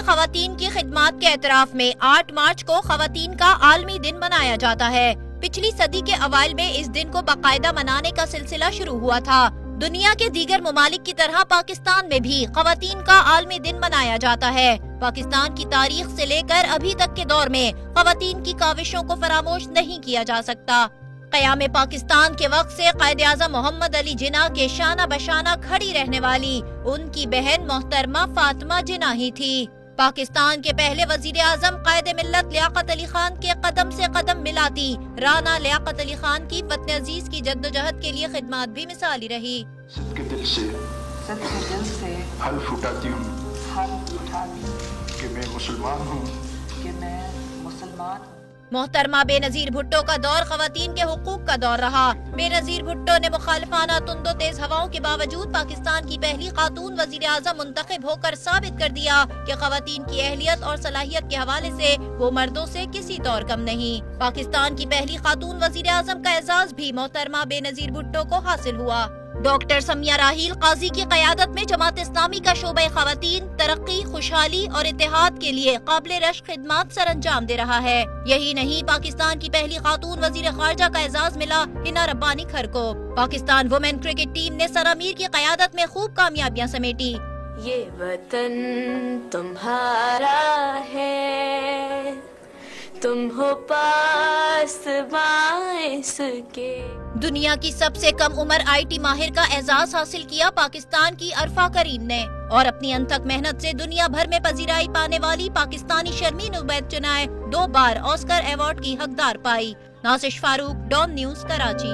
خواتین کی خدمات کے اعتراف میں 8 مارچ کو خواتین کا عالمی دن منایا جاتا ہے۔ پچھلی صدی کے اوائل میں اس دن کو باقاعدہ منانے کا سلسلہ شروع ہوا تھا۔ دنیا کے دیگر ممالک کی طرح پاکستان میں بھی خواتین کا عالمی دن منایا جاتا ہے۔ پاکستان کی تاریخ سے لے کر ابھی تک کے دور میں خواتین کی کاوشوں کو فراموش نہیں کیا جا سکتا۔ قیام پاکستان کے وقت سے قائد اعظم محمد علی جناح کے شانہ بشانہ کھڑی رہنے والی ان کی بہن محترمہ فاطمہ جناح ہی تھی۔ پاکستان کے پہلے وزیر اعظم قائد ملت لیاقت علی خان کے قدم سے قدم ملاتی رانا لیاقت علی خان کی وطن عزیز کی جدوجہد کے لیے خدمات بھی مثالی رہی۔ صدقے دل سے حلف اٹھاتی ہوں کہ میں مسلمان ہوں۔ محترمہ بے نظیر بھٹو کا دور خواتین کے حقوق کا دور رہا۔ بے نظیر بھٹو نے مخالفانہ تند و تیز ہواؤں کے باوجود پاکستان کی پہلی خاتون وزیر اعظم منتخب ہو کر ثابت کر دیا کہ خواتین کی اہلیت اور صلاحیت کے حوالے سے وہ مردوں سے کسی طور کم نہیں۔ پاکستان کی پہلی خاتون وزیر اعظم کا اعزاز بھی محترمہ بے نظیر بھٹو کو حاصل ہوا۔ ڈاکٹر سمیہ راحیل قاضی کی قیادت میں جماعت اسلامی کا شعبہ خواتین ترقی، خوشحالی اور اتحاد کے لیے قابل رشک خدمات سر انجام دے رہا ہے۔ یہی نہیں، پاکستان کی پہلی خاتون وزیر خارجہ کا اعزاز ملا ہنا ربانی کھر کو۔ پاکستان وومن کرکٹ ٹیم نے سرامیر کی قیادت میں خوب کامیابیاں سمیٹی۔ یہ وطن تمہارا ہے، تم ہو پاس باعث کے۔ دنیا کی سب سے کم عمر IT ماہر کا اعزاز حاصل کیا پاکستان کی عرفہ کریم نے، اور اپنی انتھک محنت سے دنیا بھر میں پذیرائی پانے والی پاکستانی شرمین عبید چنائے 2 بار آسکر ایوارڈ کی حقدار پائی۔ ناصر فاروق، ڈان نیوز، کراچی۔